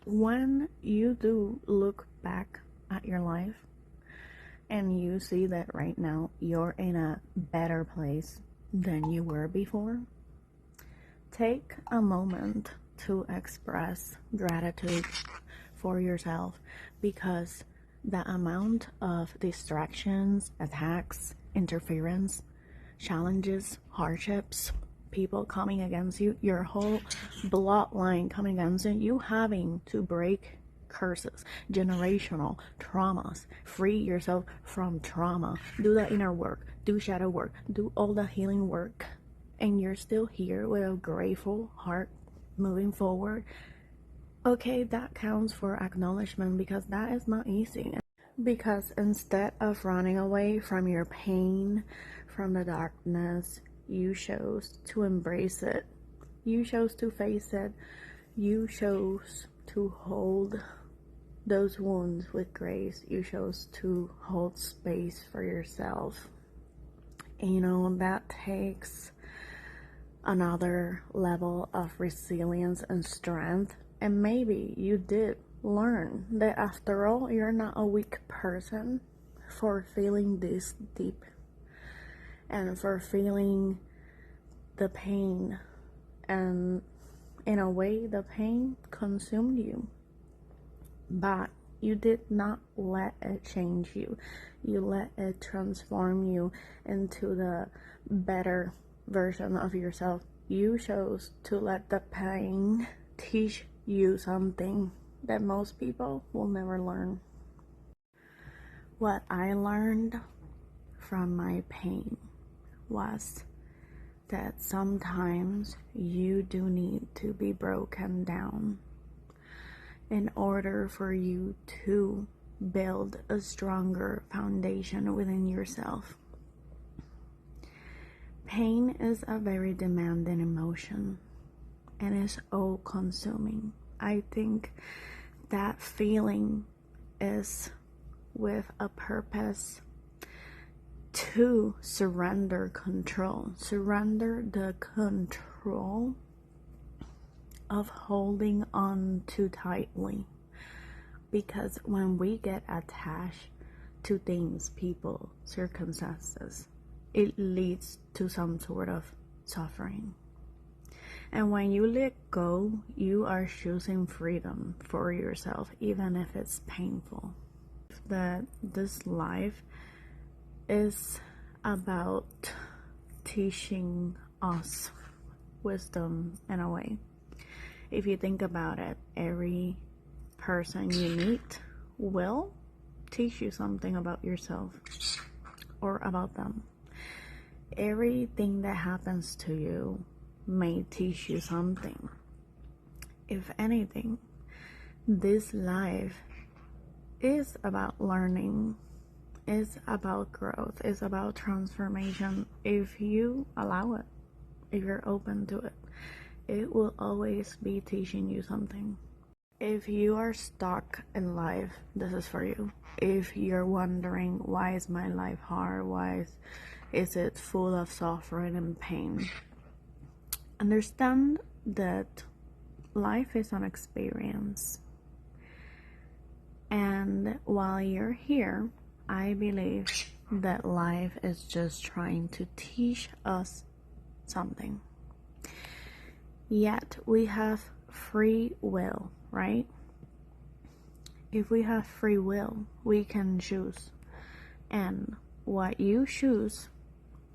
When you do look back at your life and you see that right now you're in a better place than you were before, take a moment to express gratitude for yourself, because the amount of distractions, attacks, interference, challenges, hardships, people coming against you, your whole bloodline coming against you, you having to break curses, generational traumas, free yourself from trauma, do the inner work, do shadow work, do all the healing work, and you're still here with a grateful heart moving forward. Okay, that counts for acknowledgement, because that is not easy. Because instead of running away from your pain, from the darkness, you chose to embrace it. You chose to face it. You chose to hold those wounds with grace. You chose to hold space for yourself. And that takes another level of resilience and strength. And maybe you did learn that after all, you're not a weak person for feeling this deep and for feeling the pain. And in a way, the pain consumed you, but you did not let it change you. You let it transform you into the better version of yourself. You chose to let the pain teach you something that most people will never learn. What I learned from my pain was that sometimes you do need to be broken down in order for you to build a stronger foundation within yourself. Pain is a very demanding emotion and is all-consuming. I think that feeling is with a purpose to surrender control. Surrender the control of holding on too tightly. Because when we get attached to things, people, circumstances, it leads to some sort of suffering. And when you let go, you are choosing freedom for yourself, even if it's painful. That this life is about teaching us wisdom in a way. If you think about it, every person you meet will teach you something about yourself or about them. Everything that happens to you may teach you something. If anything, this life is about learning, is about growth, is about transformation. If you allow it, if you're open to it, it will always be teaching you something. If you are stuck in life, this is for you. If you're wondering, why is my life hard? Why is it full of suffering and pain? Understand that life is an experience. And while you're here, I believe that life is just trying to teach us something. Yet we have free will, right? If we have free will, we can choose. And what you choose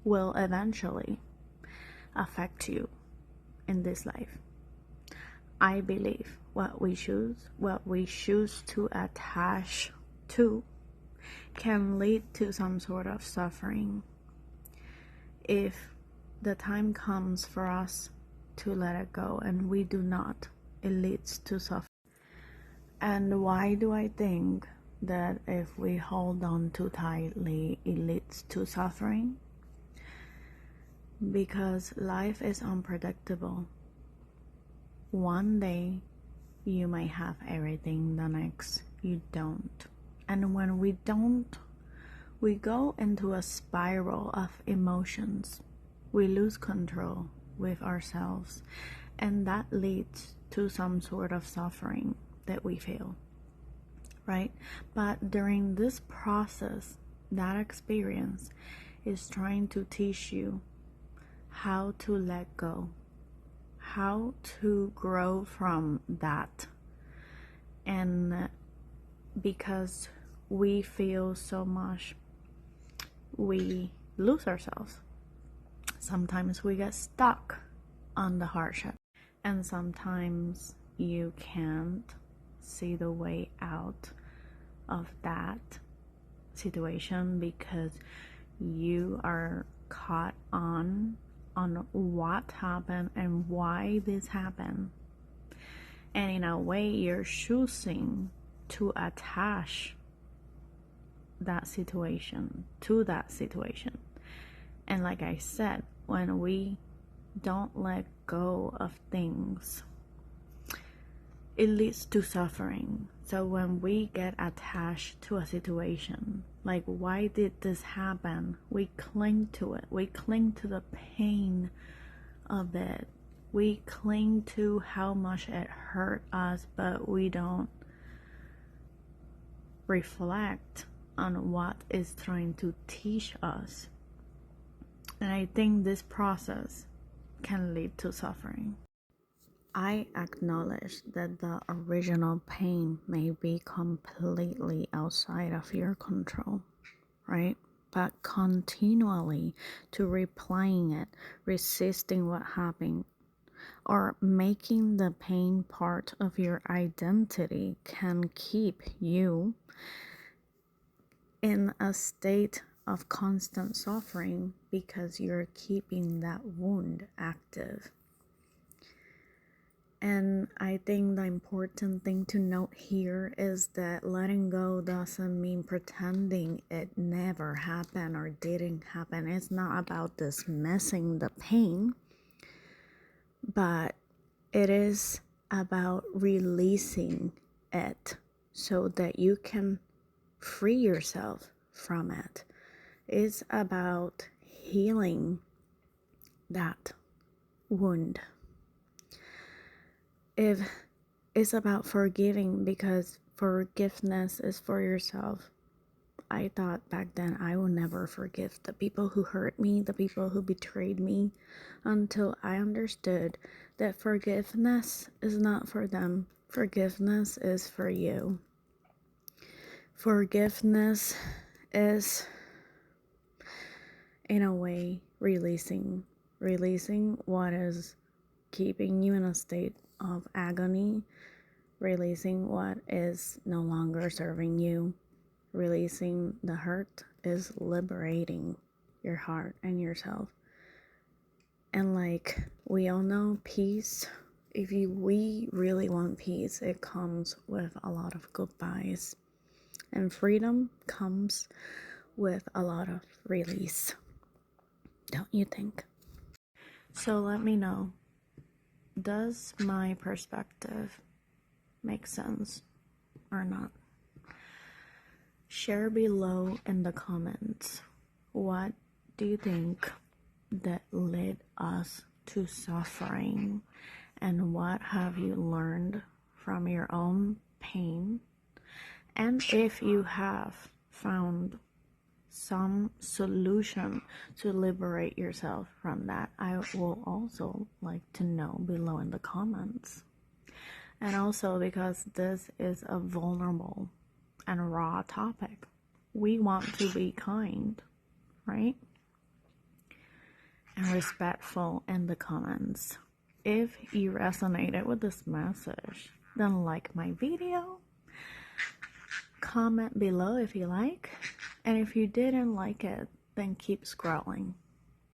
will eventually affect you in this life. I believe what we choose to attach to can lead to some sort of suffering. If the time comes for us to let it go and we do not, it leads to suffering. And why do I think that if we hold on too tightly, it leads to suffering? Because life is unpredictable. One day you might have everything, the next you don't. And when we don't, we go into a spiral of emotions. We lose control with ourselves, and that leads to some sort of suffering. that we feel, right? But during this process, that experience is trying to teach you how to let go, how to grow from that. And because we feel so much, we lose ourselves. Sometimes we get stuck on the hardship, and sometimes you can't see the way out of that situation because you are caught on what happened and why this happened. And in a way, you're choosing to attach that situation to that situation. And like I said, when we don't let go of things, it leads to suffering. So when we get attached to a situation, like, why did this happen? We cling to it. We cling to the pain of it. We cling to how much it hurt us, but we don't reflect on what it's trying to teach us. And I think this process can lead to suffering. I acknowledge that the original pain may be completely outside of your control, right? But continually to replaying it, resisting what happened, or making the pain part of your identity can keep you in a state of constant suffering because you're keeping that wound active. And I think the important thing to note here is that letting go doesn't mean pretending it never happened or didn't happen. It's not about dismissing the pain, but it is about releasing it so that you can free yourself from it. It's about healing that wound. If it's about forgiving, because forgiveness is for yourself. I thought back then I would never forgive the people who hurt me, the people who betrayed me, until I understood that forgiveness is not for them. Forgiveness is for you. Forgiveness is, in a way, releasing what is keeping you in a state of agony, releasing what is no longer serving you. Releasing the hurt is liberating your heart and yourself. And like we all know, peace, we really want peace, it comes with a lot of goodbyes. And freedom comes with a lot of release. Don't you think? So let me know, does my perspective make sense or not? Share below in the comments, what do you think that led us to suffering, and what have you learned from your own pain? And if you have found some solution to liberate yourself from that, I will also like to know below in the comments. And also, because this is a vulnerable and raw topic, we want to be kind, right? And respectful in the comments. If you resonated with this message, then like my video, comment below if you like, and if you didn't like it, then keep scrolling.